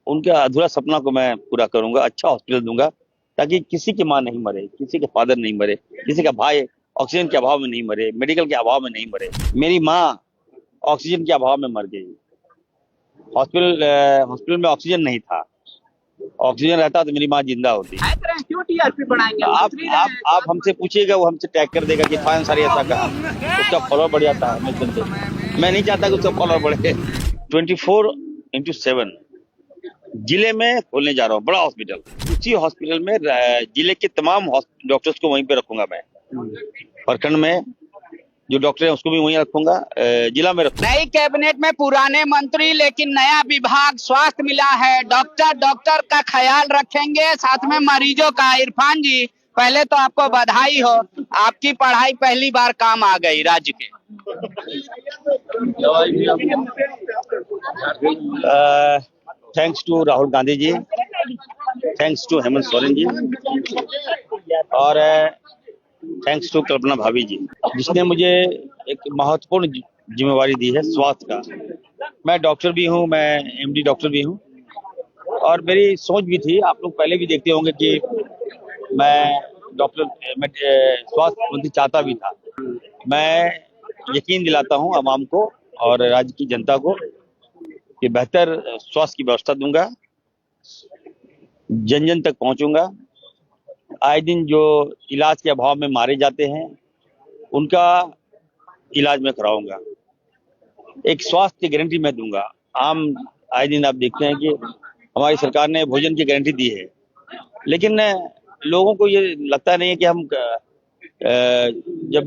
उनका अधूरा सपना को मैं पूरा करूंगा, अच्छा हॉस्पिटल दूंगा ताकि किसी की माँ नहीं मरे, किसी के फादर नहीं मरे, किसी का भाई ऑक्सीजन के अभाव में नहीं मरे, मेडिकल के अभाव में नहीं मरे। मेरी माँ ऑक्सीजन के अभाव में मर गई। हॉस्पिटल में ऑक्सीजन नहीं था। ऑक्सीजन रहता तो मेरी माँ जिंदा होती। क्यों टीआरपी बढ़ाएंगे? आप हमसे पूछिएगा, वो हमसे टैग कर देगा कि फाइन सारी ऐसा कहा, उसका फॉलोअर बढ़ जाता है। मैं नहीं चाहता कि उसका फॉलोअर बढ़े। 24/7 जिले में खोलने जा रहा हूँ बड़ा हॉस्पिटल। उसी हॉस्पिटल में जिले के तमाम डॉक्टर्स को वहीं पे रखूंगा मैं। प्रखंड में जो डॉक्टर है उसको भी वहीं रखूंगा, जिला में रखूंगा। नई कैबिनेट में पुराने मंत्री लेकिन नया विभाग स्वास्थ्य मिला है। डॉक्टर का ख्याल रखेंगे, साथ में मरीजों का। इरफान जी, पहले तो आपको बधाई हो, आपकी पढ़ाई पहली बार काम आ गई राज्य के। Thanks to Rahul Gandhi ji, thanks to Hemant Soren ji, और थैंक्स टू कल्पना भाभी जी, जिसने मुझे एक महत्वपूर्ण जिम्मेवारी दी है स्वास्थ्य का। मैं डॉक्टर भी हूँ, मैं एमडी डॉक्टर भी हूँ, और मेरी सोच भी थी, आप लोग पहले भी देखते होंगे कि मैं स्वास्थ्य मंत्री चाहता भी था। मैं यकीन दिलाता हूँ आवाम को और राज्य की जनता को कि बेहतर स्वास्थ्य की व्यवस्था दूंगा, जन जन तक पहुंचूंगा। आए दिन जो इलाज के अभाव में मारे जाते हैं उनका इलाज मैं कराऊंगा। एक स्वास्थ्य की गारंटी मैं दूंगा। आए दिन आप देखते हैं कि हमारी सरकार ने भोजन की गारंटी दी है, लेकिन लोगों को ये लगता नहीं है कि हम जब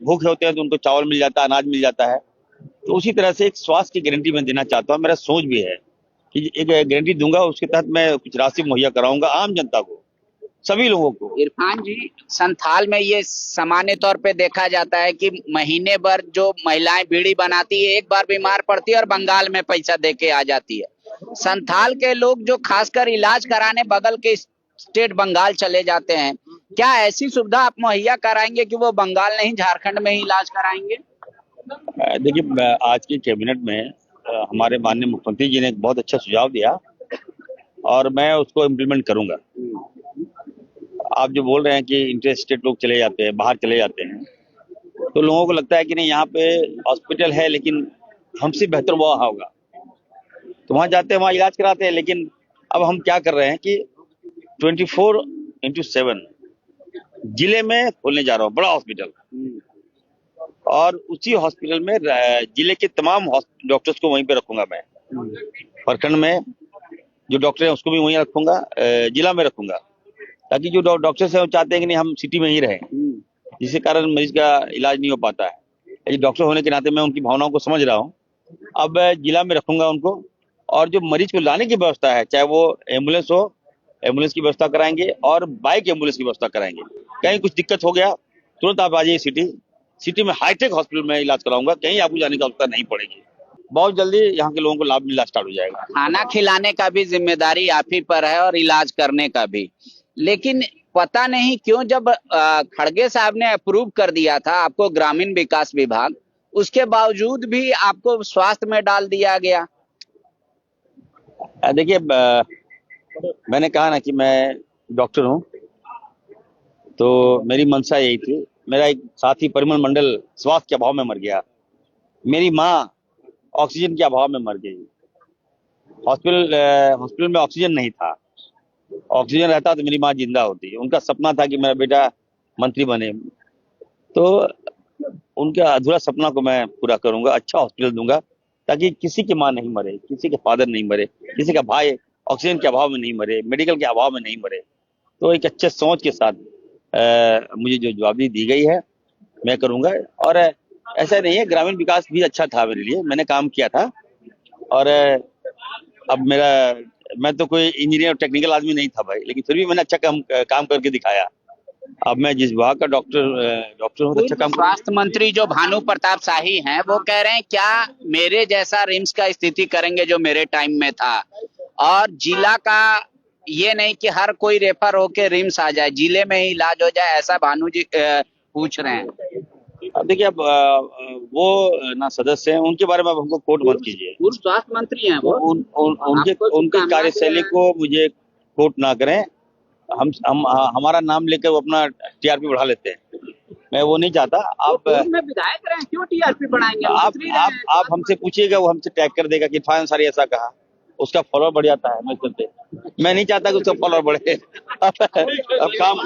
भूखे होते हैं तो उनको चावल मिल जाता है, अनाज मिल जाता है। तो उसी तरह से एक स्वास्थ्य की गारंटी मैं देना चाहता हूँ। मेरा सोच भी है कि एक गारंटी दूंगा, उसके तहत मैं कुछ राशि मुहैया कराऊंगा आम जनता को, सभी लोगों को। इरफान जी, संथाल में ये सामान्य तौर पे देखा जाता है कि महीने भर जो महिलाएं बीड़ी बनाती है, एक बार बीमार पड़ती है और बंगाल में पैसा देके आ जाती है। संथाल के लोग जो खासकर इलाज कराने बगल के स्टेट बंगाल चले जाते हैं, क्या ऐसी सुविधा आप मुहैया कराएंगे कि वो बंगाल नहीं झारखंड में ही इलाज कराएंगे? देखिए, आज की कैबिनेट में हमारे माननीय मुख्यमंत्री जी ने एक बहुत अच्छा सुझाव दिया और मैं उसको इम्प्लीमेंट करूंगा। आप जो बोल रहे हैं कि इंटर स्टेट लोग चले जाते हैं, बाहर चले जाते हैं, तो लोगों को लगता है कि नहीं यहाँ पे हॉस्पिटल है लेकिन हमसे बेहतर वहाँ होगा, तो वहाँ जाते हैं, वहाँ इलाज कराते हैं। लेकिन अब हम क्या कर रहे हैं कि 24/7 जिले में खोलने जा रहा हूँ बड़ा हॉस्पिटल, और उसी हॉस्पिटल में जिले के तमाम डॉक्टर्स को वहीं पे रखूंगा मैं। प्रखंड में जो डॉक्टर है उसको भी वहीं रखूंगा, जिला में रखूंगा, ताकि जो डॉक्टर्स हैं वो चाहते हैं कि नहीं हम सिटी में ही रहें, जिसके कारण मरीज का इलाज नहीं हो पाता है। डॉक्टर होने के नाते मैं उनकी भावनाओं को समझ रहा हूँ। अब जिला में रखूंगा उनको, और जो मरीज को लाने की व्यवस्था है, चाहे वो एम्बुलेंस हो, एम्बुलेंस की व्यवस्था कराएंगे और बाइक एम्बुलेंस की व्यवस्था कराएंगे। कहीं कुछ दिक्कत हो गया तुरंत आप आ जाइए सिटी में हाईटेक हॉस्पिटल में इलाज कराऊंगा, कहीं आपको जाने की आवश्यकता नहीं पड़ेगी। बहुत जल्दी यहाँ के लोगों को लाभ मिलना स्टार्ट हो जाएगा। खाना खिलाने का भी जिम्मेदारी आप ही पर है और इलाज करने का भी। लेकिन पता नहीं क्यों जब खड़गे साहब ने अप्रूव कर दिया था आपको ग्रामीण विकास विभाग, उसके बावजूद भी आपको स्वास्थ्य में डाल दिया गया। देखिए, मैंने कहा ना कि मैं डॉक्टर हूँ, तो मेरी मंशा यही थी। मेरा एक साथी परिमल मंडल स्वास्थ्य के अभाव में मर गया, मेरी माँ ऑक्सीजन के अभाव में मर गई। हॉस्पिटल में ऑक्सीजन नहीं था। ऑक्सीजन रहता तो मेरी माँ जिंदा होती। उनका सपना था कि मेरा बेटा मंत्री बने, तो उनका अधूरा सपना को मैं पूरा करूंगा, अच्छा हॉस्पिटल दूंगा ताकि किसी की माँ नहीं मरे, किसी के फादर नहीं मरे, किसी का भाई ऑक्सीजन के अभाव में नहीं मरे, मेडिकल के अभाव में नहीं मरे। तो एक अच्छे सोच के साथ मुझे जो जवाबदेही दी गई है मैं करूंगा। और ऐसा नहीं है, ग्रामीण विकास भी अच्छा था मेरे लिए, मैंने काम किया था। और अब मैं तो कोई इंजीनियर टेक्निकल आदमी नहीं था भाई, लेकिन फिर भी मैंने अच्छा काम करके दिखाया। अब मैं जिस विभाग का डॉक्टर हूँ तो अच्छा काम। स्वास्थ्य मंत्री जो भानु प्रताप शाही हैं, वो कह रहे हैं क्या मेरे जैसा रिम्स का स्थिति करेंगे जो मेरे टाइम में था, और जिला का ये नहीं कि हर कोई रेफर होके रिम्स आ जाए, जिले में ही इलाज हो जाए, ऐसा भानु जी पूछ रहे हैं। अब देखिए, अब वो ना सदस्य हैं, उनके बारे में अब हमको कोट मत कीजिए। पूर्व स्वास्थ्य मंत्री हैं वो। उनके आपको उनकी शुभकामनाएं दे कार्यशैली रहे हैं। को मुझे कोट ना करें। हम हमारा नाम लेकर वो अपना टीआरपी बढ़ा लेते हैं, मैं वो नहीं चाहता। वो आप पूर्व में विधायक रहे हैं, क्यों टीआरपी बढ़ाएंगे? मंत्री रहे हैं, आप हमसे पूछिएगा, वो हमसे टैग कर देगा कि इरफान अंसारी ऐसा कहा, उसका फॉलोअर बढ़ जाता है मैं चलते। मैं नहीं चाहता कि उसका फॉलोअर बढ़े। अब काम